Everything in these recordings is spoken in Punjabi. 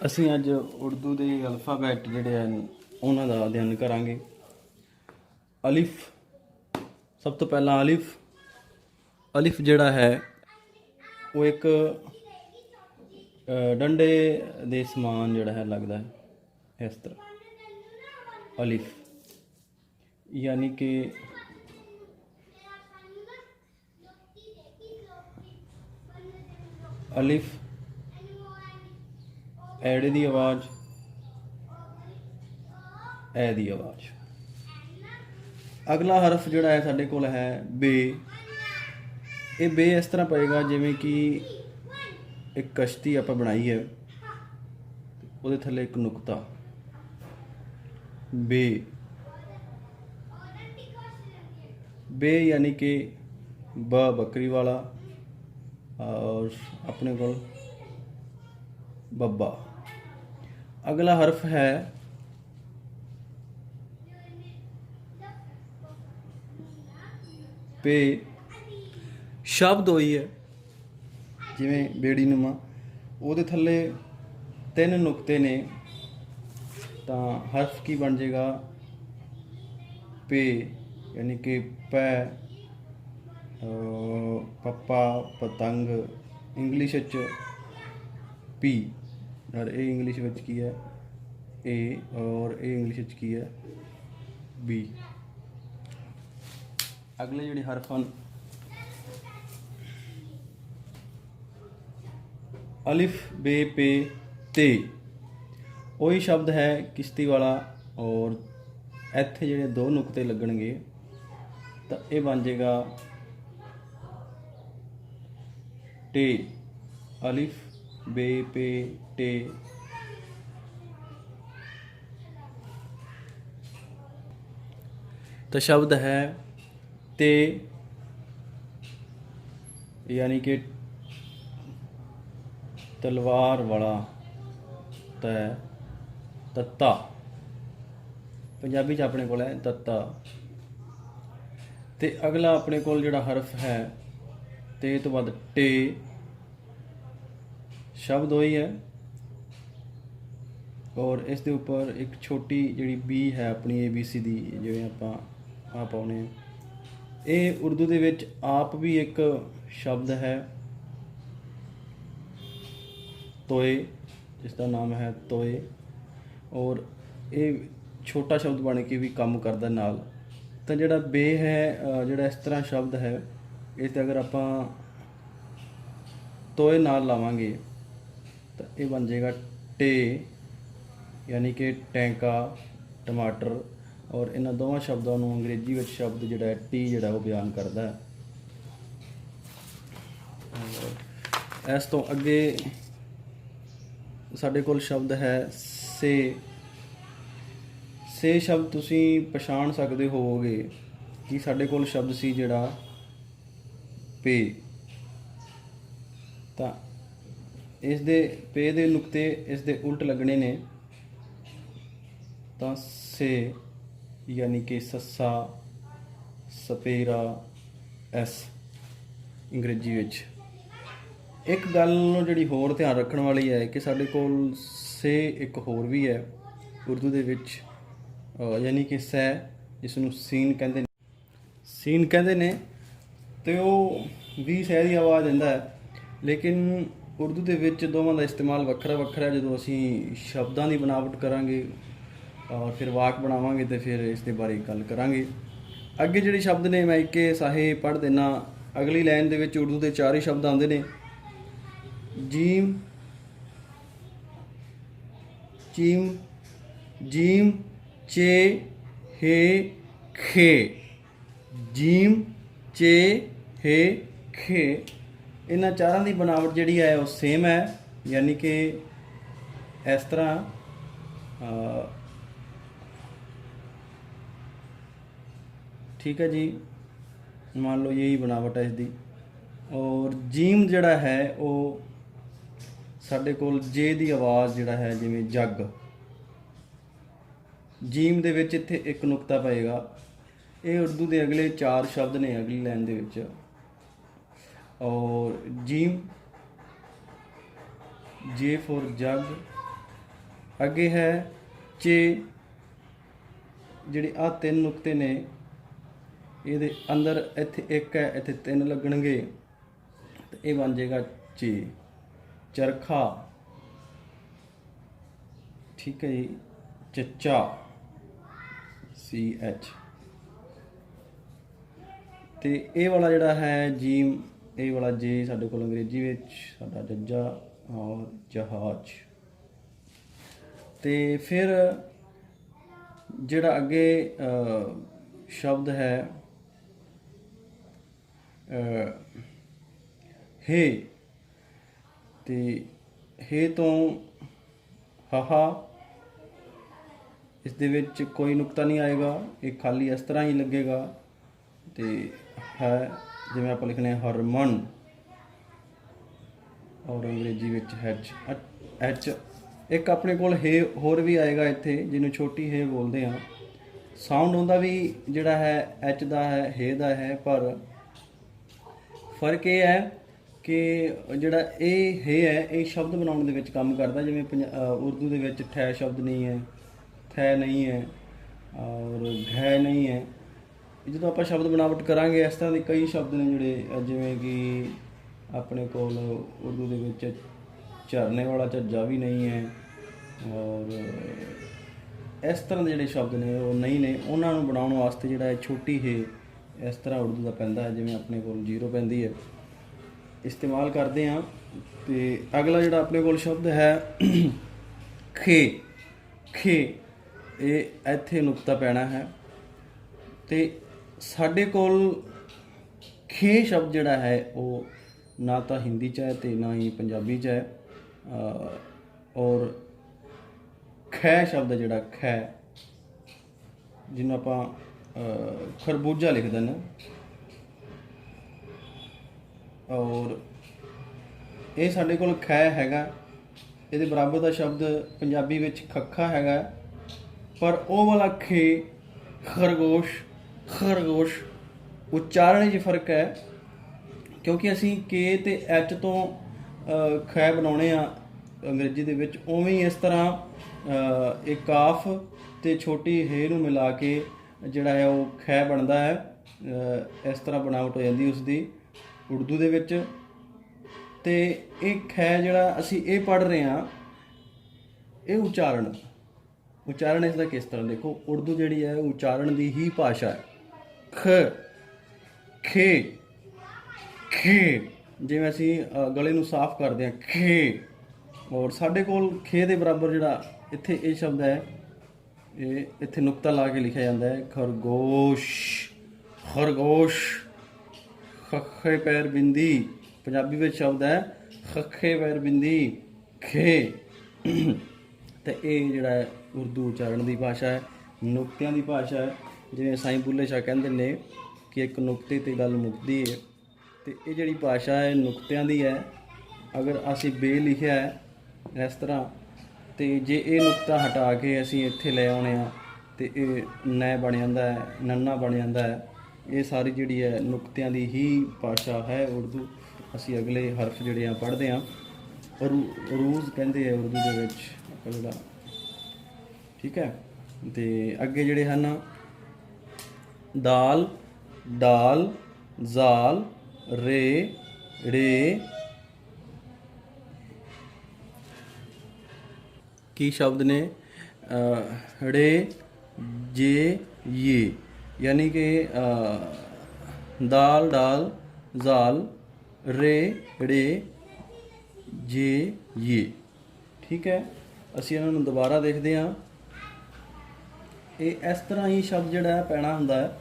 ਅਸੀਂ ਅੱਜ ਉਰਦੂ ਦੇ ਅਲਫਾਬੈਟ ਜਿਹੜੇ ਹਨ ਉਹਨਾਂ ਦਾ ਅਧਿਐਨ ਕਰਾਂਗੇ। ਅਲਿਫ, ਸਭ ਤੋਂ ਪਹਿਲਾਂ ਅਲਿਫ ਜਿਹੜਾ ਹੈ ਉਹ ਇੱਕ ਡੰਡੇ ਦੇ ਸਮਾਨ ਜਿਹੜਾ ਹੈ ਲੱਗਦਾ ਹੈ ਇਸ ਤਰ੍ਹਾਂ। ਅਲਿਫ यानी कि अलिफ एड़े की आवाज़, ए दी आवाज़। अगला हरफ जोड़ा है साढ़े कोल है बे। ये बे इस तरह पएगा जिमें कि एक कश्ती आप बनाई है, वो थले एक नुकता बे। बे यानी कि ब बकरी वाला और अपने को बब्बा। अगला हरफ है पे। शब्द वही है जिमें बेड़ी नुमा, वो थले तीन नुकते ने, तो हरफ की बन जाएगा पे यानी कि पै, पप्पा, पतंग इंग्लिश पी, और ए इंग्लिश की है ए, और ए इंग्लिश की है बी। अगले जिहड़े हरफ हैं अलिफ बे पे ते, वही शब्द है किश्ती वाला, और इत्थे जिहड़े दो नुकते लगणगे तो ये बन जाएगा टे। अलिफ बे पे टे। तो शब्द है ते यानी कि तलवार वाला तै, तत्ता पंजाबी च अपने कोल है तत्ता। ते अगला अपने कोल जिहड़ा हरफ है ते तो बाद टे, शब्द वही है, और इस दे उपर एक छोटी जिहड़ी बी है अपनी ABC दी, जिवें आपां आ पाउने। ये उर्दू दे विच आप भी एक शब्द है तोए, जिसका नाम है तोए, और ये छोटा शब्द बन के भी काम करदा नाल। तो जिहड़ा बे है, जिहड़ा इस तरह शब्द है, इस अगर आप तोए नाल लावांगे तो ये बन जाएगा टे यानी कि टैंका, टमाटर। और इन्हां दोवां शब्दों को अंग्रेजी में शब्द जिहड़ा है टी जिहड़ा वो बयान करता है। इस तो अगे साडे कोल शब्द है से। से शब्द तुसी पछाण सकते होवोगे कि साडे कोल शब्द सी जिहड़ा पे, तो इस दे पे दे नुकते इस दे उल्ट लगने ने, तो से यानी कि सस्सा, सपेरा, एस अंग्रेजी विच। एक गल जिहड़ी होर ध्यान रखण वाली है कि साडे कोल से एक होर भी है उर्दू दे विच, यानी कि सै, जिसनूं सीन कहते ने, तो वो भी सै की आवाज़ दिंदा है। लेकिन उर्दू दे विच दोवां दा इस्तेमाल वक्रा वक्रा है। जदों असीं शब्दां दी बनावट करांगे और फिर वाक बनावांगे तो फिर इस दे बारे गल करांगे। अगे जिहड़े शब्द ने मैं इक्के साहे पढ़ देना। अगली लाइन दे विच उर्दू दे 4 ही शब्द आउंदे ने। जीम, चीम, जीम, चे, हे, खे। जीम, चे, हे, खे। इन्हां चारां दी बनावट जिहड़ी है वो सेम है, यानी कि इस तरह। ठीक है जी, मान लो यही बनावट है इसकी। और जीम जिहड़ा है वो साडे कोल जे दी आवाज़ जिहड़ा है जिवें जग। जीम दे विच इत्थे एक नुकता पएगा। ये उर्दू के अगले 4 शब्द ने अगली लाइन दे विच। और जीम, जे फॉर जग, ਅੱਗੇ ਹੈ ਚੇ। ਜਿਹੜੇ ਆ ਤਿੰਨ ਨੁਕਤੇ ਨੇ ਇਹਦੇ ਅੰਦਰ ਇੱਥੇ ਇੱਕ ਹੈ, ਇੱਥੇ ਤਿੰਨ ਲੱਗਣਗੇ ਤੇ ਇਹ ਬਣ ਜਾਏਗਾ ਚੇ। ਚਰਖਾ, ਠੀਕ ਹੈ ਜੀ। ਚੱਚਾ, CH। ਤੇ ਇਹ ਵਾਲਾ ਜਿਹੜਾ ਹੈ ਜੀਮ, ਇਹ ਵਾਲਾ ਜੇ ਸਾਡੇ ਕੋਲ ਅੰਗਰੇਜ਼ੀ ਵਿੱਚ ਸਾਡਾ ਜੱਜਾ ਔਰ ਜਹਾਜ਼। ਤੇ ਫਿਰ ਜਿਹੜਾ ਅੱਗੇ ਸ਼ਬਦ ਹੈ ਹੇ, ਤੇ ਹੇ ਤੋਂ ਹਾਹਾ, ਇਸ ਦੇ ਵਿੱਚ ਕੋਈ ਨੁਕਤਾ ਨਹੀਂ ਆਏਗਾ, ਇਹ ਖਾਲੀ ਇਸ ਤਰ੍ਹਾਂ ਹੀ ਲੱਗੇਗਾ। ਤੇ ਹੈ ਜਿਵੇਂ ਆਪਾਂ ਲਿਖਣੇ ਹਰਮਨ, ਔਰ ਅੰਗਰੇਜ਼ੀ ਵਿੱਚ H। ਇੱਕ ਆਪਣੇ ਕੋਲ ਹੇ ਹੋਰ ਵੀ ਆਏਗਾ ਇੱਥੇ, ਜਿਹਨੂੰ ਛੋਟੀ ਹੇ ਬੋਲਦੇ ਹਾਂ। ਸਾਊਂਡ ਉਹਦਾ ਵੀ ਜਿਹੜਾ ਹੈ H ਦਾ ਹੈ, ਹੇ ਦਾ ਹੈ, ਪਰ ਫਰਕ ਇਹ ਹੈ ਕਿ ਜਿਹੜਾ ਇਹ ਹੇ ਹੈ ਇਹ ਸ਼ਬਦ ਬਣਾਉਣ ਦੇ ਵਿੱਚ ਕੰਮ ਕਰਦਾ। ਜਿਵੇਂ ਉਰਦੂ ਦੇ ਵਿੱਚ ਠੈ ਸ਼ਬਦ ਨਹੀਂ ਹੈ, ਥੈ ਨਹੀਂ ਹੈ, ਔਰ ਘੈ ਨਹੀਂ ਹੈ। ਜਦੋਂ ਆਪਾਂ ਸ਼ਬਦ ਬਣਾਵਟ ਕਰਾਂਗੇ ਇਸ ਤਰ੍ਹਾਂ ਦੇ ਕਈ ਸ਼ਬਦ ਨੇ ਜਿਹੜੇ, ਜਿਵੇਂ ਕਿ ਆਪਣੇ ਕੋਲ ਉਰਦੂ ਦੇ ਵਿੱਚ ਝਰਨੇ ਵਾਲਾ ਝੱਜਾ ਵੀ ਨਹੀਂ ਹੈ, ਔਰ ਇਸ ਤਰ੍ਹਾਂ ਦੇ ਜਿਹੜੇ ਸ਼ਬਦ ਨੇ ਉਹ ਨਹੀਂ ਨੇ। ਉਹਨਾਂ ਨੂੰ ਬਣਾਉਣ ਵਾਸਤੇ ਜਿਹੜਾ ਛੋਟੀ ਹੇ ਇਸ ਤਰ੍ਹਾਂ ਉਰਦੂ ਦਾ ਪੈਂਦਾ ਹੈ, ਜਿਵੇਂ ਆਪਣੇ ਕੋਲ ਜ਼ੀਰੋ ਪੈਂਦੀ ਹੈ, ਇਸਤੇਮਾਲ ਕਰਦੇ ਹਾਂ। ਤੇ ਅਗਲਾ ਜਿਹੜਾ ਆਪਣੇ ਕੋਲ ਸ਼ਬਦ ਹੈ ਖੇ। ਖੇ, ਇਹ ਇੱਥੇ ਨੁਕਤਾ ਪੈਣਾ ਹੈ। ਤੇ ਸਾਡੇ ਕੋਲ ਖੇ ਸ਼ਬਦ ਜਿਹੜਾ ਹੈ ਉਹ ਨਾ ਤਾਂ ਹਿੰਦੀ 'ਚ ਹੈ ਅਤੇ ਨਾ ਹੀ ਪੰਜਾਬੀ 'ਚ ਹੈ। ਔਰ ਖੈ ਸ਼ਬਦ ਜਿਹੜਾ ਖੈ, ਜਿਹਨੂੰ ਆਪਾਂ ਖਰਬੂਜਾ ਲਿਖ ਦਿੰਦੇ, ਔਰ ਇਹ ਸਾਡੇ ਕੋਲ ਖੈ ਹੈਗਾ। ਇਹਦੇ ਬਰਾਬਰ ਦਾ ਸ਼ਬਦ ਪੰਜਾਬੀ ਵਿੱਚ ਖੱਖਾ ਹੈਗਾ, ਪਰ ਉਹ ਵਾਲਾ ਖੇ ਖਰਗੋਸ਼, ਖਰਗੋਸ਼ ਉਚਾਰਨ 'ਚ ਫਰਕ ਹੈ, ਕਿਉਂਕਿ ਅਸੀਂ ਕੇ ਤੇ H ਤੋਂ ਖੈ ਬਣਾਉਣੇ ਆ ਅੰਗਰੇਜ਼ੀ ਦੇ ਵਿੱਚ। ਉਵੇਂ ਹੀ ਇਸ ਤਰ੍ਹਾਂ ਇਹ ਕਾਫ ਤੇ ਛੋਟੀ ਹੇ ਨੂੰ ਮਿਲਾ ਕੇ ਜਿਹੜਾ ਹੈ ਉਹ ਖੈ ਬਣਦਾ ਹੈ। ਇਸ ਤਰ੍ਹਾਂ ਬਣਾਵਟ ਹੋ ਜਾਂਦੀ ਉਸ ਦੀ ਉਰਦੂ ਦੇ ਵਿੱਚ। ਤੇ ਇਹ ਖੈ ਜਿਹੜਾ ਅਸੀਂ ਇਹ ਪੜ੍ਹ ਰਹੇ ਹਾਂ, ਇਹ ਉਚਾਰਨ ਇਸ ਦਾ ਕਿਸ ਤਰ੍ਹਾਂ, ਦੇਖੋ ਉਰਦੂ ਜਿਹੜੀ ਹੈ ਉਚਾਰਨ ਦੀ ਹੀ ਭਾਸ਼ਾ ਹੈ। ਖ, ਖੇ, ਖੇ, ਜਿਵੇਂ ਅਸੀਂ ਗਲੇ ਨੂੰ ਸਾਫ਼ ਕਰਦੇ ਹਾਂ ਖੇ, ਔਰ ਸਾਡੇ ਕੋਲ ਖੇ ਦੇ ਬਰਾਬਰ ਜਿਹੜਾ ਇੱਥੇ ਇਹ ਸ਼ਬਦ ਹੈ, ਇਹ ਇੱਥੇ ਨੁਕਤਾ ਲਾ ਕੇ ਲਿਖਿਆ ਜਾਂਦਾ ਹੈ ਖਰਗੋਸ਼। ਖਰਗੋਸ਼, ਖੱਖੇ ਪੈਰ ਬਿੰਦੀ, ਪੰਜਾਬੀ ਵਿੱਚ ਸ਼ਬਦ ਹੈ ਖੱਖੇ ਪੈਰ ਬਿੰਦੀ, ਖੇ। ਤੇ ਇਹ ਜਿਹੜਾ ਹੈ ਉਰਦੂ ਉਚਾਰਨ ਦੀ ਭਾਸ਼ਾ ਹੈ, ਨੁਕਤਿਆਂ ਦੀ ਭਾਸ਼ਾ ਹੈ। ਜਿਵੇਂ ਸਾਈਂ ਬੁੱਲੇ ਸ਼ਾਹ ਕਹਿੰਦੇ ਨੇ ਕਿ ਇੱਕ ਨੁਕਤੇ 'ਤੇ ਗੱਲ ਮੁੱਕਦੀ ਹੈ, ਅਤੇ ਇਹ ਜਿਹੜੀ ਭਾਸ਼ਾ ਹੈ ਨੁਕਤਿਆਂ ਦੀ ਹੈ। ਅਗਰ ਅਸੀਂ ਬੇ ਲਿਖਿਆ ਹੈ ਇਸ ਤਰ੍ਹਾਂ, ਅਤੇ ਜੇ ਇਹ ਨੁਕਤਾ ਹਟਾ ਕੇ ਅਸੀਂ ਇੱਥੇ ਲੈ ਆਉਂਦੇ ਹਾਂ ਅਤੇ ਇਹ ਨੈ ਬਣ ਜਾਂਦਾ ਹੈ, ਨੰਨਾ ਬਣ ਜਾਂਦਾ ਹੈ। ਇਹ ਸਾਰੀ ਜਿਹੜੀ ਹੈ ਨੁਕਤਿਆਂ ਦੀ ਹੀ ਭਾਸ਼ਾ ਹੈ ਉਰਦੂ। ਅਸੀਂ ਅਗਲੇ ਹਰਫ ਜਿਹੜੇ ਆ ਪੜ੍ਹਦੇ ਹਾਂ, ਰੂਜ਼ ਕਹਿੰਦੇ ਆ ਉਰਦੂ ਦੇ ਵਿੱਚ ਜਿਹੜਾ, ਠੀਕ ਹੈ। ਅਤੇ ਅੱਗੇ ਜਿਹੜੇ ਹਨ ਦਾਲ, ਡਾਲ, ਜ਼ਾਲ, ਰੇ, ੜੇ, ਕੀ ਸ਼ਬਦ ਨੇ ੜੇ, ਜੇ, ये, यानी कि दाल, डाल, जाल, रे, ੜੇ, ਜੇ, ये। ठीक है, ਅਸੀਂ ਇਹਨਾਂ ਨੂੰ ਦੁਬਾਰਾ ਦੇਖਦੇ ਹਾਂ। ਇਹ ਇਸ ਤਰ੍ਹਾਂ ਹੀ ਸ਼ਬਦ ਜਿਹੜਾ ਹੈ ਪੈਣਾ ਹੁੰਦਾ ਹੈ।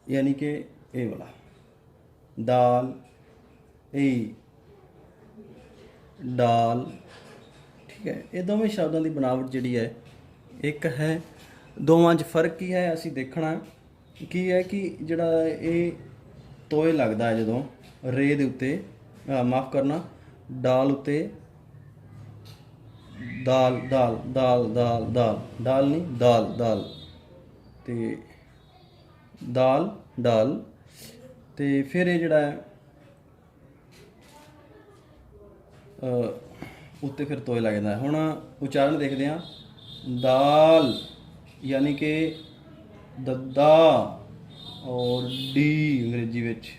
यानी कि ਇਹ ਵਾਲਾ ਦਾਲ, ਇਹ ਡਾਲ, ਠੀਕ ਹੈ। ਇਹ ਦੋਵੇਂ ਸ਼ਬਦਾਂ ਦੀ ਬਣਾਵਟ ਜਿਹੜੀ ਹੈ ਇੱਕ ਹੈ। ਦੋਵਾਂ 'ਚ ਫਰਕ ਕੀ ਹੈ ਅਸੀਂ ਦੇਖਣਾ ਕੀ ਹੈ ਕਿ ਜਿਹੜਾ ਇਹ ਤੋਏ ਲੱਗਦਾ ਹੈ ਜਦੋਂ ਰੇ ਦੇ ਉੱਤੇ, ਮਾफ़ ਕਰਨਾ, ਡਾਲ ਉੱਤੇ, ਦਾਲ, ਦਾਲ, ਦਾਲ, ਦਾਲ, ਦਾਲ, ਦਾਲ ਨਹੀਂ, ਦਾਲ, ਦਾਲ, ਤੇ ਦਾਲ ਡਾਲ, ਤੇ ਫਿਰ ਇਹ ਜਿਹੜਾ ਹੈ ਉੱਤੇ ਫਿਰ ਤੋਏ ਲੱਗ ਜਾਂਦਾ ਹੈ। ਹੁਣ ਉਚਾਰਨ ਦੇਖਦੇ ਹਾਂ। ਦਾਲ ਯਾਨੀ ਕਿ ਦੱਦਾ ਔਰ ਡੀ ਅੰਗਰੇਜ਼ੀ ਵਿੱਚ,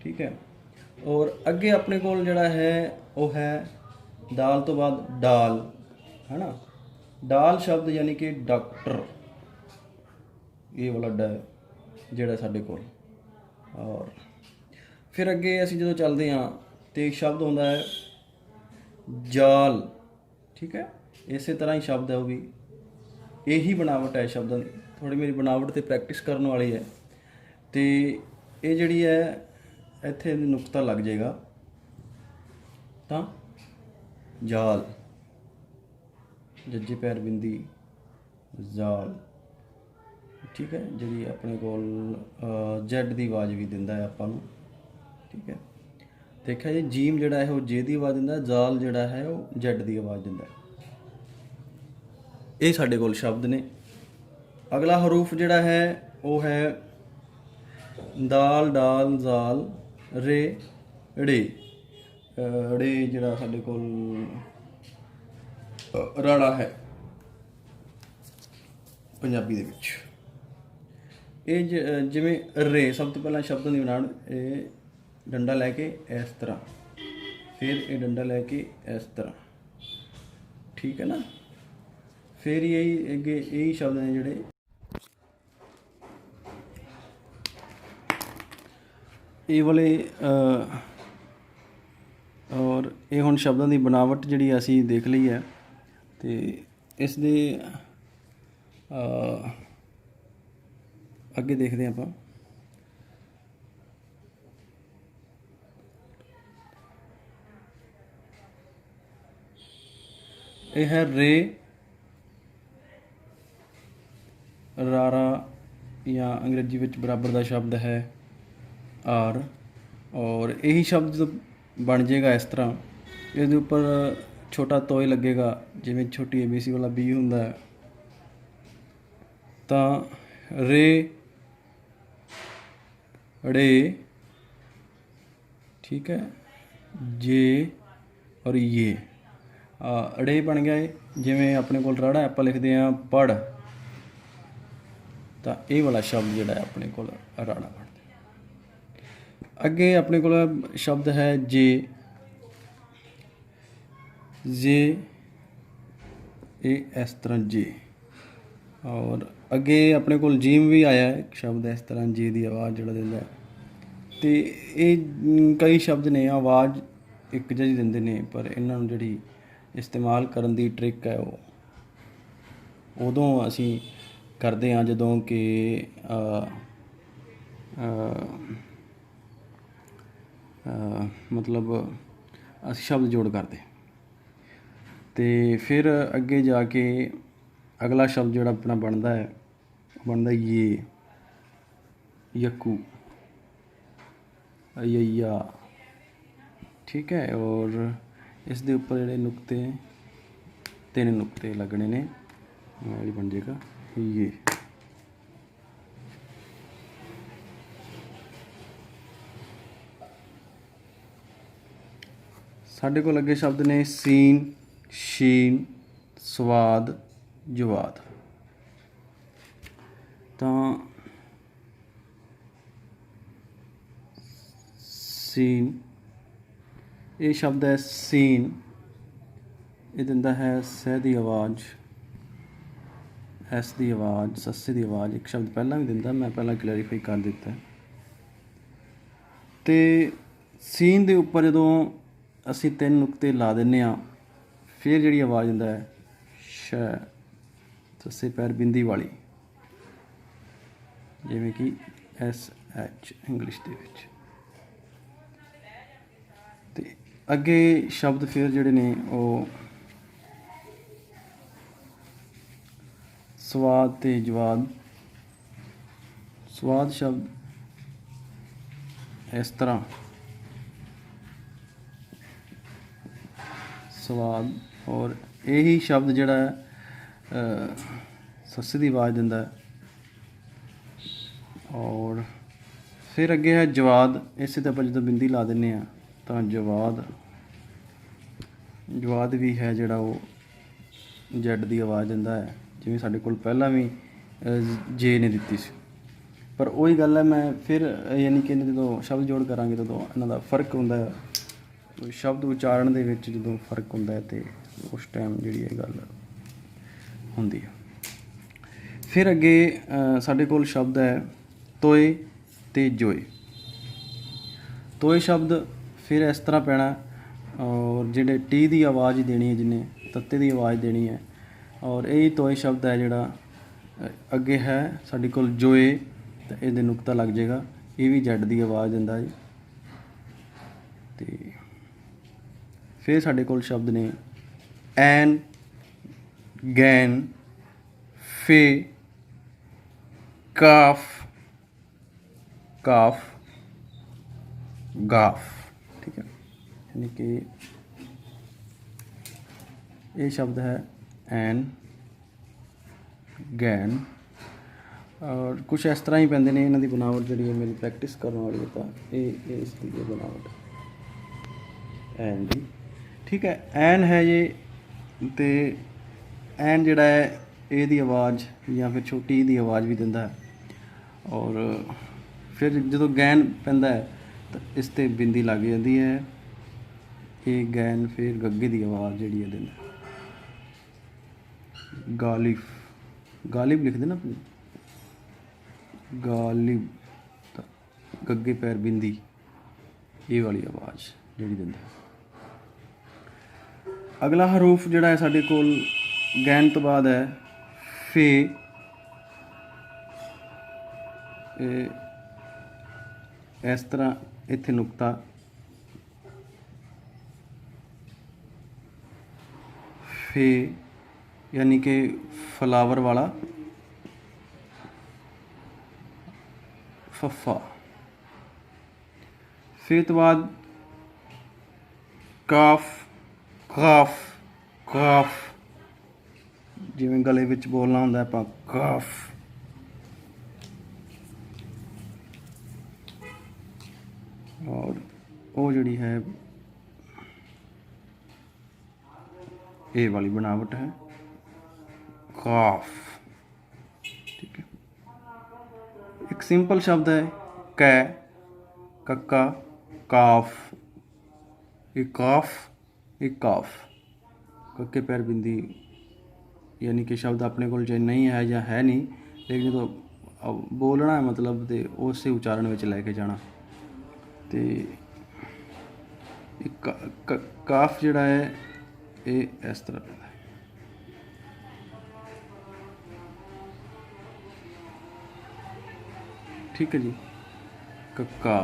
ਠੀਕ ਹੈ। ਔਰ ਅੱਗੇ ਆਪਣੇ ਕੋਲ ਜਿਹੜਾ ਹੈ ਉਹ ਹੈ ਦਾਲ ਤੋਂ ਬਾਅਦ ਡਾਲ, ਹੈ ਨਾ। ਡਾਲ ਸ਼ਬਦ ਯਾਨੀ ਕਿ ਡਾਕਟਰ, ਇਹ ਵਾਲਾ ਡ ਜਿਹੜਾ ਸਾਡੇ ਕੋਲ। ਔਰ ਫਿਰ ਅੱਗੇ ਅਸੀਂ ਜਦੋਂ ਚੱਲਦੇ ਹਾਂ ਤੇ ਸ਼ਬਦ ਹੁੰਦਾ ਹੈ ਜਾਲ, ਠੀਕ ਹੈ। ਇਸੇ ਤਰ੍ਹਾਂ ਹੀ ਸ਼ਬਦ ਹੈ ਉਹ ਵੀ, ਇਹੀ ਬਣਾਵਟ ਹੈ ਸ਼ਬਦਾਂ ਦੀ। ਥੋੜ੍ਹੀ ਮੇਰੀ ਬਣਾਵਟ 'ਤੇ ਪ੍ਰੈਕਟਿਸ ਕਰਨ ਵਾਲੀ ਹੈ, ਤੇ ਇਹ ਜਿਹੜੀ ਹੈ ਇੱਥੇ ਨੁਕਤਾ ਲੱਗ ਜਾਏਗਾ ਤਾਂ ਜਾਲ, ਜੱਜੇ ਪੈਰ ਬਿੰਦੀ ਜਾਲ, ਠੀਕ ਹੈ। ਜਿਹੜੀ ਆਪਣੇ ਕੋਲ ਜ਼ੈਡ ਦੀ ਆਵਾਜ਼ ਵੀ ਦਿੰਦਾ ਹੈ ਆਪਾਂ ਨੂੰ, ਠੀਕ ਹੈ। ਦੇਖਿਆ ਜੀ, ਜੀਮ ਜਿਹੜਾ ਹੈ ਉਹ ਜੇ ਦੀ ਆਵਾਜ਼ ਦਿੰਦਾ, ਜਾਲ ਜਿਹੜਾ ਹੈ ਉਹ ਜ਼ੈਡ ਦੀ ਆਵਾਜ਼ ਦਿੰਦਾ। ਇਹ ਸਾਡੇ ਕੋਲ ਸ਼ਬਦ ਨੇ। ਅਗਲਾ ਹਰੂਫ ਜਿਹੜਾ ਹੈ ਉਹ ਹੈ ਦਾਲ ਡਾਲ ਜ਼ਾਲ ਰੇ ੜੇ। ੜੇ ਜਿਹੜਾ ਸਾਡੇ ਕੋਲ ਰਾੜਾ ਹੈ ਪੰਜਾਬੀ ਦੇ ਵਿੱਚ। ਇਹ ਜਿਵੇਂ ਰੇ, ਸਭ ਤੋਂ ਪਹਿਲਾਂ ਸ਼ਬਦਾਂ ਦੀ ਬਣਾਉਣ, ਇਹ ਡੰਡਾ ਲੈ ਕੇ ਇਸ ਤਰ੍ਹਾਂ, ਫਿਰ ਇਹ ਡੰਡਾ ਲੈ ਕੇ ਇਸ ਤਰ੍ਹਾਂ, ਠੀਕ ਹੈ ਨਾ। ਫਿਰ ਇਹੀ ਅੱਗੇ ਇਹੀ ਸ਼ਬਦ ਨੇ ਜਿਹੜੇ ਇਹ ਵਾਲੇ। ਔਰ ਇਹ ਹੁਣ ਸ਼ਬਦਾਂ ਦੀ ਬਣਾਵਟ ਜਿਹੜੀ ਅਸੀਂ ਦੇਖ ਲਈ ਹੈ, ਤੇ ਇਸ ਦੇ ਅੱਗੇ ਦੇਖਦੇ ਹਾਂ ਆਪਾਂ। ਇਹ ਹੈ ਰੇ, ਰਾਰਾ ਜਾਂ ਅੰਗਰੇਜ਼ੀ ਵਿੱਚ ਬਰਾਬਰ ਦਾ ਸ਼ਬਦ ਹੈ ਆਰ। ਔਰ ਇਹੀ ਸ਼ਬਦ ਜਦੋਂ ਬਣ ਜਾਏਗਾ ਇਸ ਤਰ੍ਹਾਂ, ਇਹਦੇ ਉੱਪਰ ਛੋਟਾ ਤੋਏ ਲੱਗੇਗਾ, ਜਿਵੇਂ ਛੋਟੀ ABC ਵਾਲਾ B ਹੁੰਦਾ ਹੈ, ਤਾਂ ਰੇ ੜੇ, ਠੀਕ ਹੈ, ਜੇ ਔਰ ਇਹ ਅੜੇ ਬਣ ਗਿਆ ਹੈ। ਜਿਵੇਂ ਆਪਣੇ ਕੋਲ ਰਾੜਾ ਆਪਾਂ ਲਿਖਦੇ ਹਾਂ ਪੜ੍ਹ, ਤਾਂ ਇਹ ਵਾਲਾ ਸ਼ਬਦ ਜਿਹੜਾ ਹੈ ਆਪਣੇ ਕੋਲ ਰਾੜਾ ਬਣਦਾ। ਅੱਗੇ ਆਪਣੇ ਕੋਲ ਸ਼ਬਦ ਹੈ ਜੇ, ਜੇ, ਇਹ ਇਸ ਤਰ੍ਹਾਂ ਜੇ। ਔਰ ਅੱਗੇ ਆਪਣੇ ਕੋਲ ਜੀਮ ਵੀ ਆਇਆ ਇੱਕ ਸ਼ਬਦ ਇਸ ਤਰ੍ਹਾਂ ਜੇ ਦੀ ਆਵਾਜ਼ ਜਿਹੜਾ ਦਿੰਦਾ, ਅਤੇ ਇਹ ਕਈ ਸ਼ਬਦ ਨੇ ਆਵਾਜ਼ ਇੱਕ ਜਿਹੀ ਦਿੰਦੇ ਨੇ, ਪਰ ਇਹਨਾਂ ਨੂੰ ਜਿਹੜੀ ਇਸਤੇਮਾਲ ਕਰਨ ਦੀ ਟ੍ਰਿਕ ਹੈ ਉਹ ਉਦੋਂ ਅਸੀਂ ਕਰਦੇ ਹਾਂ ਜਦੋਂ ਕਿ ਮਤਲਬ ਅਸੀਂ ਸ਼ਬਦ ਜੋੜ ਕਰਦੇ। ਅਤੇ ਫਿਰ ਅੱਗੇ ਜਾ ਕੇ ਅਗਲਾ ਸ਼ਬਦ ਜਿਹੜਾ ਆਪਣਾ ਬਣਦਾ ਹੈ ਉਹ ਬਣਦਾ ਯੇ, ਯਕੂ, ਅਯਈਆ, ਠੀਕ ਹੈ। ਔਰ ਇਸ ਦੇ ਉੱਪਰ ਜਿਹੜੇ ਨੁਕਤੇ, 3 ਨੁਕਤੇ ਲੱਗਣੇ ਨੇ, ਇਹ ਬਣ ਜਾਏਗਾ ਯੇ। ਸਾਡੇ ਕੋਲ ਅੱਗੇ ਸ਼ਬਦ ਨੇ ਸੀਨ, ਸ਼ੀਨ, ਸਵਾਦ, ਜਵਾਦ। ਤਾਂ ਸੀਨ, ਇਹ ਸ਼ਬਦ ਹੈ ਸੀਨ, ਇਹ ਦਿੰਦਾ ਹੈ ਸਹਿ ਦੀ ਆਵਾਜ਼, ਐਸ ਦੀ ਆਵਾਜ਼, ਸੱਸੇ ਦੀ ਆਵਾਜ਼। ਇੱਕ ਸ਼ਬਦ ਪਹਿਲਾਂ ਵੀ ਦਿੰਦਾ, ਮੈਂ ਪਹਿਲਾਂ ਕਲੈਰੀਫਾਈ ਕਰ ਦਿੱਤਾ। ਅਤੇ ਸੀਨ ਦੇ ਉੱਪਰ ਜਦੋਂ ਅਸੀਂ 3 ਨੁਕਤੇ ਲਾ ਦਿੰਦੇ ਹਾਂ, ਫਿਰ ਜਿਹੜੀ ਆਵਾਜ਼ ਦਿੰਦਾ ਹੈ ਸ਼, ਸੱਸੇ ਪੈਰ ਬਿੰਦੀ ਵਾਲੀ, ਜਿਵੇਂ ਕਿ SH ਇੰਗਲਿਸ਼ ਦੇ ਵਿੱਚ। ਅਤੇ ਅੱਗੇ ਸ਼ਬਦ ਫਿਰ ਜਿਹੜੇ ਨੇ ਉਹ ਸਵਾਦ ਅਤੇ ਜਵਾਦ। ਸਵਾਦ ਸ਼ਬਦ ਇਸ ਤਰ੍ਹਾਂ, ਸਵਾਦ। ਔਰ ਇਹੀ ਸ਼ਬਦ ਜਿਹੜਾ ਸੱਸੇ ਦੀ ਆਵਾਜ਼ ਦਿੰਦਾ ਔਰ ਫਿਰ ਅੱਗੇ ਹੈ ਜਵਾਦ। ਇਸੇ 'ਤੇ ਆਪਾਂ ਜਦੋਂ ਬਿੰਦੀ ਲਾ ਦਿੰਦੇ ਹਾਂ ਤਾਂ ਜਵਾਦ ਵੀ ਹੈ ਜਿਹੜਾ ਉਹ ਜੈਡ ਦੀ ਆਵਾਜ਼ ਦਿੰਦਾ ਹੈ, ਜਿਵੇਂ ਸਾਡੇ ਕੋਲ ਪਹਿਲਾਂ ਵੀ ਜੇ ਨੇ ਦਿੱਤੀ ਸੀ। ਪਰ ਉਹੀ ਗੱਲ ਹੈ, ਮੈਂ ਫਿਰ ਯਾਨੀ ਕਿ ਜਦੋਂ ਸ਼ਬਦ ਜੋੜ ਕਰਾਂਗੇ ਤਦੋਂ ਇਹਨਾਂ ਦਾ ਫ਼ਰਕ ਹੁੰਦਾ ਹੈ, ਸ਼ਬਦ ਉਚਾਰਨ ਦੇ ਵਿੱਚ ਜਦੋਂ ਫ਼ਰਕ ਹੁੰਦਾ ਹੈ ਅਤੇ ਉਸ ਟਾਈਮ ਜਿਹੜੀ ਇਹ ਗੱਲ ਹੁੰਦੀ ਹੈ। ਫਿਰ ਅੱਗੇ ਸਾਡੇ ਕੋਲ ਸ਼ਬਦ ਹੈ ਤੋਏ ਅਤੇ ਜੋਏ। ਤੋਏ ਸ਼ਬਦ ਫਿਰ ਇਸ ਤਰ੍ਹਾਂ ਪੈਣਾ, ਔਰ ਜਿਹੜੇ ਟੀ ਦੀ ਆਵਾਜ਼ ਹੀ ਦੇਣੀ ਹੈ, ਜਿਹਨੇ ਤੱਤੇ ਦੀ ਆਵਾਜ਼ ਦੇਣੀ ਹੈ, ਔਰ ਇਹ ਤੋਏ ਸ਼ਬਦ ਹੈ ਜਿਹੜਾ ਅੱਗੇ ਹੈ ਸਾਡੇ ਕੋਲ ਜੋਏ, ਤਾਂ ਇਹਦੇ ਨੁਕਤਾ ਲੱਗ ਜਾਏਗਾ, ਇਹ ਵੀ ਜੈਡ ਦੀ ਆਵਾਜ਼ ਦਿੰਦਾ ਜੀ। ਅਤੇ ਫਿਰ ਸਾਡੇ ਕੋਲ ਸ਼ਬਦ ਨੇ ਐਨ, ਗੈਨ, ਫੇ, ਕਾਫ, ਕਾਫ, ਗਾਫ। ਠੀਕ ਹੈ, यानी कि ये शब्द है एन, गैन, और कुछ इस तरह ही पैंदे ने। इन्हां दी बनावट जिहड़ी है मेरी प्रैक्टिस करने वाली है, तो ये इसकी ये बनावट एन दी। ठीक है, एन है ये, तो एन जिहड़ा है ਇਹਦੀ आवाज़ या फिर छोटी दी आवाज़ भी दिंदा है। और फिर जो गैन पैंदा है तो इस ते बिंदी लग जाती है, ये गैन फिर गग्गे की आवाज़ जी है दिंदा। गालिब, गालिब लिखते ना, गालिब, गग्गे पैर बिंदी, ये वाली आवाज़ जी दिंदा। अगला हरूफ जिहड़ा है साडे कोल गैन तो बाद है फे। इस तरह इत्थे नुकता फे यानी कि फ्लावर वाला फफा। फिर तो बाद काफ, काफ, काफ, जिवें गले विच बोलना हुंदा है आपां काफ। और वो जिहड़ी है ये वाली बनावट है काफ। ठीक है, एक सिंपल शब्द है कै, कक्का, काफ, एक काफ, एक काफ, कक्के पैर बिंदी, यानी कि शब्द अपने को नहीं है या है नहीं, लेकिन जो बोलना है मतलब तो उस उच्चारण में लैके जाना। तो काफ जिहड़ा है ये इस तरह है। ठीक है जी, कक्का।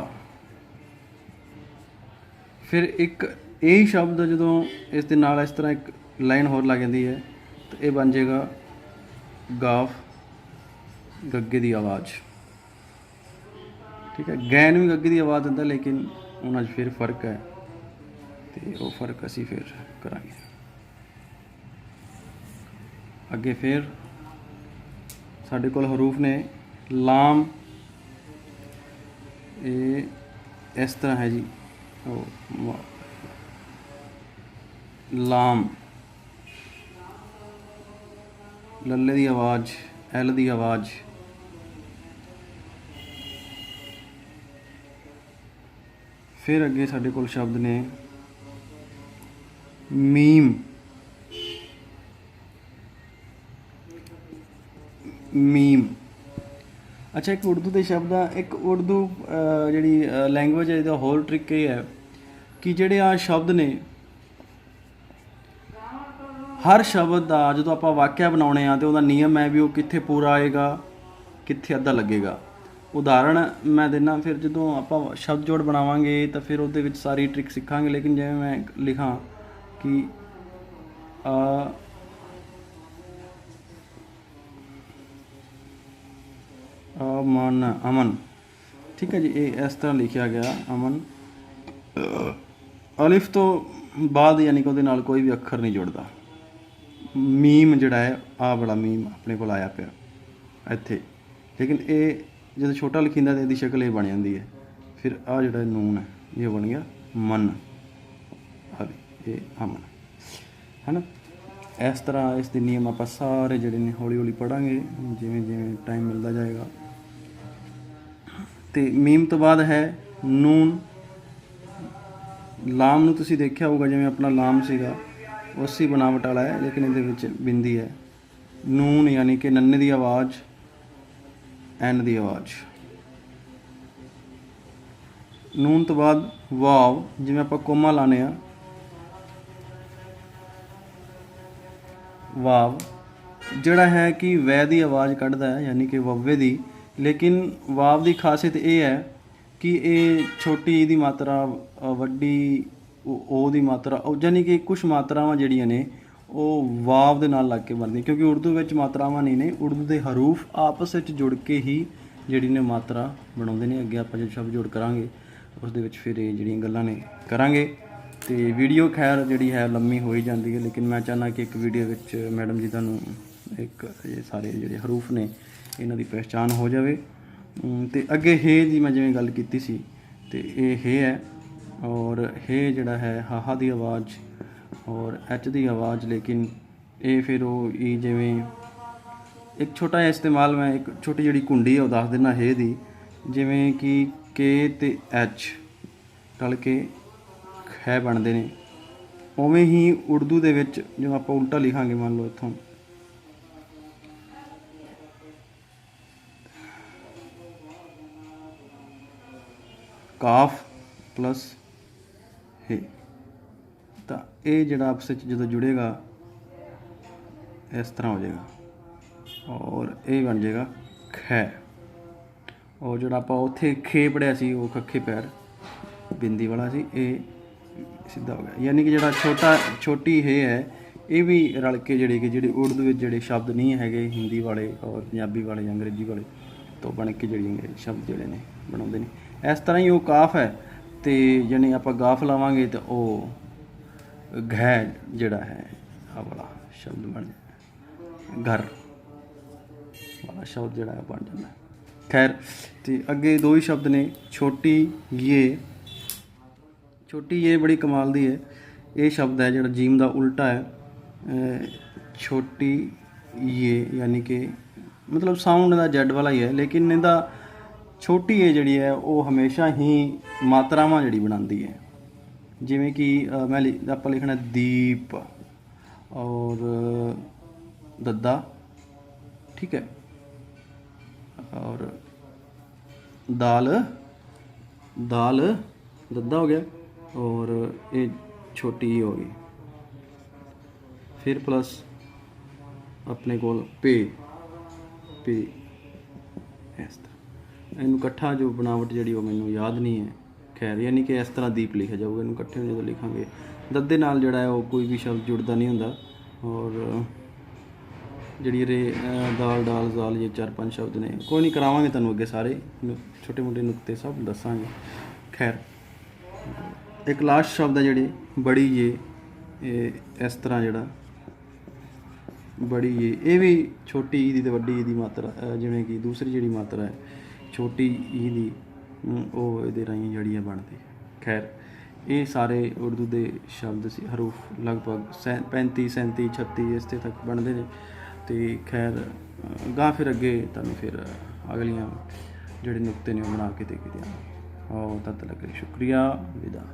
फिर एक यही शब्द जो इस दे नाल इस तरह एक लाइन होर लग जाती है तो ये बन जाएगा गाफ, गग्गे की आवाज़। ठीक है, गैन भी गग्गे की आवाज़ दिंदा, लेकिन उन्हां 'च फिर फर्क है, तो वो फर्क असी फिर करांगे अगे। फिर साडे कोल हरूफ ने लाम, ये इस तरह है जी, लाम, लल्ले की आवाज़, एल की आवाज़। फिर अगे साडे कोल शब्द ने मीम, मीम। अच्छा, एक उर्दू के शब्द आ, एक उर्दू जिहड़ी लैंग्वेज है, इसदा होर ट्रिक ये है कि जिहड़े आ शब्द ने, हर शब्द का जो आप वाक्य बनाने तो वह नियम है भी वो कित्थे पूरा आएगा, कित्थे अद्धा लगेगा। उदाहरण मैं देना, फिर जो आप शब्द जोड़ बनावांगे तो फिर वो सारी ट्रिक सीखांगे। लेकिन जिवें मैं लिखा कि अमन, अमन। ठीक है जी, ये इस तरह लिखा गया अमन। अलिफ तो बाद यानी कि उहदे नाल कोई भी अखर नहीं जुड़ता। मीम जिहड़ा है आ बड़ा मीम अपने को आया पिया इत्थे, लेकिन ये ਜਦੋਂ ਛੋਟਾ ਲਿਖੀਂਦਾ ਤਾਂ ਇਹਦੀ ਸ਼ਕਲ ਇਹ ਬਣ ਜਾਂਦੀ ਹੈ। ਫਿਰ ਆਹ ਜਿਹੜਾ ਨੂਨ ਹੈ ਇਹ ਬਣ ਗਿਆ ਮਨ, ਇਹ ਅਮਨ ਹੈ ਨਾ। ਇਸ ਤਰ੍ਹਾਂ ਇਸ ਦੇ ਨਿਯਮ ਆਪਾਂ ਸਾਰੇ ਜਿਹੜੇ ਨੇ ਹੌਲੀ ਹੌਲੀ ਪੜ੍ਹਾਂਗੇ ਜਿਵੇਂ ਜਿਵੇਂ ਟਾਈਮ ਮਿਲਦਾ ਜਾਏਗਾ। ਅਤੇ ਮੀਮ ਤੋਂ ਬਾਅਦ ਹੈ ਨੂਨ। ਲਾਮ ਨੂੰ ਤੁਸੀਂ ਦੇਖਿਆ ਹੋਊਗਾ ਜਿਵੇਂ ਆਪਣਾ ਲਾਮ ਸੀਗਾ ਉਸੀ ਬਣਾਵਟ ਵਾਲਾ ਹੈ, ਲੇਕਿਨ ਇਹਦੇ ਵਿੱਚ ਬਿੰਦੀ ਹੈ। ਨੂਨ ਯਾਨੀ ਕਿ ਨੰਨੇ ਦੀ ਆਵਾਜ਼, ਐਨ ਦੀ ਆਵਾਜ਼। ਨੂਨ ਤੋਂ ਬਾਅਦ ਵਾਵ, ਜਿਵੇਂ ਆਪਾਂ ਕੋਮਾ ਲਾਉਂਦੇ ਹਾਂ, ਵਾਵ ਜਿਹੜਾ ਹੈ ਕਿ ਵੈ ਦੀ ਆਵਾਜ਼ ਕੱਢਦਾ ਹੈ ਯਾਨੀ ਕਿ ਵੱਵੇ ਦੀ। ਲੇਕਿਨ ਵਾਵ ਦੀ ਖਾਸੀਅਤ ਇਹ ਹੈ ਕਿ ਇਹ ਛੋਟੀ ਦੀ ਮਾਤਰਾ, ਵੱਡੀ ਉਹ ਦੀ ਮਾਤਰਾ, ਯਾਨੀ ਕਿ ਕੁਛ ਮਾਤਰਾਵਾਂ ਜਿਹੜੀਆਂ ਨੇ ਉਹ ਵਾਵ ਦੇ ਨਾਲ ਲੱਗ ਕੇ ਬਣਦੀਆਂ, ਕਿਉਂਕਿ ਉਰਦੂ ਵਿੱਚ ਮਾਤਰਾਵਾਂ ਨਹੀਂ ਨੇ, ਉਰਦੂ ਦੇ ਹਰੂਫ ਆਪਸ ਵਿੱਚ ਜੁੜ ਕੇ ਹੀ ਜਿਹੜੀ ਨੇ ਮਾਤਰਾ ਬਣਾਉਂਦੇ ਨੇ। ਅੱਗੇ ਆਪਾਂ ਜੇ ਸ਼ਬਦ ਜੋੜ ਕਰਾਂਗੇ ਉਸ ਦੇ ਵਿੱਚ ਫਿਰ ਇਹ ਜਿਹੜੀਆਂ ਗੱਲਾਂ ਨੇ ਕਰਾਂਗੇ। ਅਤੇ ਵੀਡੀਓ ਖੈਰ ਜਿਹੜੀ ਹੈ ਲੰਮੀ ਹੋ ਹੀ ਜਾਂਦੀ ਹੈ, ਲੇਕਿਨ ਮੈਂ ਚਾਹੁੰਦਾ ਕਿ ਇੱਕ ਵੀਡੀਓ ਵਿੱਚ ਮੈਡਮ ਜੀ ਤੁਹਾਨੂੰ ਇੱਕ ਇਹ ਸਾਰੇ ਜਿਹੜੇ ਹਰੂਫ ਨੇ ਇਹਨਾਂ ਦੀ ਪਹਿਚਾਣ ਹੋ ਜਾਵੇ। ਅਤੇ ਅੱਗੇ ਹੇ ਦੀ ਮੈਂ ਜਿਵੇਂ ਗੱਲ ਕੀਤੀ ਸੀ, ਅਤੇ ਇਹ ਹੇ ਹੈ, ਔਰ ਹੇ ਜਿਹੜਾ ਹੈ ਹਾਹਾ ਦੀ ਆਵਾਜ਼ ਔਰ ਐਚ ਦੀ ਆਵਾਜ਼। ਲੇਕਿਨ ਇਹ ਫਿਰ ਉਹ ਇਹ ਜਿਵੇਂ ਇੱਕ ਛੋਟਾ ਜਿਹਾ ਇਸਤੇਮਾਲ, ਮੈਂ ਇੱਕ ਛੋਟੀ ਜਿਹੜੀ ਕੁੰਡੀ ਹੈ ਉਹ ਦੱਸ ਦਿੰਦਾ ਹੇ ਦੀ। ਜਿਵੇਂ ਕਿ ਕੇ ਅਤੇ ਐਚ ਰਲ ਕੇ ਖੈ ਬਣਦੇ ਨੇ, ਉਵੇਂ ਹੀ ਉਰਦੂ ਦੇ ਵਿੱਚ ਜਿਵੇਂ ਆਪਾਂ ਉਲਟਾ ਲਿਖਾਂਗੇ, ਮੰਨ ਲਓ ਇੱਥੋਂ ਕਾਫ ਪਲਸ ਹੇ, ਤਾਂ ਇਹ ਜਿਹੜਾ ਆਪਸ ਵਿੱਚ ਜਦੋਂ ਜੁੜੇਗਾ ਇਸ ਤਰ੍ਹਾਂ ਹੋ ਜਾਏਗਾ, ਔਰ ਇਹ ਬਣ ਜਾਏਗਾ ਖੈ। ਔਰ ਜਿਹੜਾ ਆਪਾਂ ਉੱਥੇ ਖੇ ਪੜ੍ਹਿਆ ਸੀ ਉਹ ਖੱਖੇ ਪੈਰ ਬਿੰਦੀ ਵਾਲਾ ਸੀ, ਇਹ ਸਿੱਧਾ ਹੋ ਗਿਆ। ਯਾਨੀ ਕਿ ਜਿਹੜਾ ਛੋਟੀ ਹੇ ਹੈ ਇਹ ਵੀ ਰਲ ਕੇ ਜਿਹੜੇ ਉਰਦੂ ਵਿੱਚ ਜਿਹੜੇ ਸ਼ਬਦ ਨਹੀਂ ਹੈਗੇ ਹਿੰਦੀ ਵਾਲੇ ਔਰ ਪੰਜਾਬੀ ਵਾਲੇ ਜਾਂ ਅੰਗਰੇਜ਼ੀ ਵਾਲੇ ਤੋਂ ਬਣ ਕੇ ਜਿਹੜੀ ਸ਼ਬਦ ਜਿਹੜੇ ਨੇ ਬਣਾਉਂਦੇ ਨੇ। ਇਸ ਤਰ੍ਹਾਂ ਹੀ ਉਹ ਕਾਫ ਹੈ, ਅਤੇ ਯਾਨੀ ਆਪਾਂ ਗਾਫ ਲਾਵਾਂਗੇ ਤਾਂ ਉਹ ਘੈ ਜਿਹੜਾ ਹੈ ਆਹ ਵਾਲਾ ਸ਼ਬਦ ਬਣ ਜਾਂਦਾ, ਘਰ ਵਾਲਾ ਸ਼ਬਦ ਜਿਹੜਾ ਬਣ ਜਾਂਦਾ। ਖੈਰ, ਅਤੇ ਅੱਗੇ ਦੋ ਹੀ ਸ਼ਬਦ ਨੇ, ਛੋਟੀ ਯੇ। ਛੋਟੀ ਯੇ ਬੜੀ ਕਮਾਲ ਦੀ ਹੈ। ਇਹ ਸ਼ਬਦ ਹੈ ਜਿਹੜਾ ਜੀਮ ਦਾ ਉਲਟਾ ਹੈ, ਛੋਟੀ ਯੇ ਯਾਨੀ ਕਿ ਮਤਲਬ ਸਾਊਂਡ ਦਾ ਜੈਡ ਵਾਲਾ ਹੀ ਹੈ, ਲੇਕਿਨ ਇਹਦਾ ਛੋਟੀ ਏ ਜਿਹੜੀ ਹੈ ਉਹ ਹਮੇਸ਼ਾ ਹੀ ਮਾਤਰਾਵਾਂ ਜਿਹੜੀ ਬਣਾਉਂਦੀ ਹੈ। ਜਿਵੇਂ ਕਿ ਆਪਾਂ ਲਿਖਣਾ ਦੀਪ ਔਰ ਦੱਦਾ, ਠੀਕ ਹੈ, ਔਰ ਦਾਲ ਦੱਦਾ ਹੋ ਗਿਆ, ਔਰ ਇਹ ਛੋਟੀ ਹੋ ਗਈ। ਫਿਰ ਪਲਸ ਆਪਣੇ ਕੋਲ ਪੇ ਇਸ ਤਰ੍ਹਾਂ। ਇਹਨੂੰ ਇਕੱਠਾ ਜੋ ਬਣਾਵਟ ਜਿਹੜੀ ਉਹ ਮੈਨੂੰ ਯਾਦ ਨਹੀਂ ਹੈ। ਖੈਰ, ਯਾਨੀ ਕਿ ਇਸ ਤਰ੍ਹਾਂ ਦੀਪ ਲਿਖਿਆ ਜਾਊਗਾ। ਇਹਨੂੰ ਇਕੱਠੇ ਜਦੋਂ ਲਿਖਾਂਗੇ ਦੱਦੇ ਨਾਲ ਜਿਹੜਾ ਹੈ ਉਹ ਕੋਈ ਵੀ ਸ਼ਬਦ ਜੁੜਦਾ ਨਹੀਂ ਹੁੰਦਾ। ਔਰ ਜਿਹੜੀ ਦਾਲ ਡਾਲ ਜ਼ਾਲ ਇਹ 4-5 ਸ਼ਬਦ ਨੇ, ਕੋਈ ਨਹੀਂ ਕਰਾਵਾਂਗੇ ਤੁਹਾਨੂੰ ਅੱਗੇ ਸਾਰੇ ਛੋਟੇ ਮੋਟੇ ਨੁਕਤੇ ਸਭ ਦੱਸਾਂਗੇ। ਖੈਰ, ਇੱਕ ਲਾਸਟ ਸ਼ਬਦ ਹੈ ਜਿਹੜੀ ਬੜੀ ਜੇ, ਇਹ ਇਸ ਤਰ੍ਹਾਂ ਜਿਹੜਾ ਬੜੀ ਏ, ਇਹ ਵੀ ਛੋਟੀ ਈ ਦੀ ਅਤੇ ਵੱਡੀ ਈ ਦੀ ਮਾਤਰਾ, ਜਿਵੇਂ ਕਿ ਦੂਸਰੀ ਜਿਹੜੀ ਮਾਤਰਾ ਹੈ ਛੋਟੀ ਈ ਦੀ, ਉਹ ਇਹਦੇ ਰਾਹੀਂ ਜਿਹੜੀ ਹੈ ਬਣਦੀ। ਖੈਰ, ਇਹ ਸਾਰੇ ਉਰਦੂ ਦੇ ਸ਼ਬਦ ਸੀ, ਹਰੂਫ ਲਗਭਗ 35 37 36 ਇਸ ਤੱਕ ਬਣਦੇ ਨੇ। ਅਤੇ ਖੈਰ ਗਾਂ ਫਿਰ ਅੱਗੇ ਤੁਹਾਨੂੰ ਫਿਰ ਅਗਲੀਆਂ ਜਿਹੜੇ ਨੁਕਤੇ ਨੇ ਉਹ ਬਣਾ ਕੇ ਦੇ ਕੇ ਦਿਆਂਗੇ। ਤਦ ਤੱਕ ਸ਼ੁਕਰੀਆ, ਵਿਦਾ।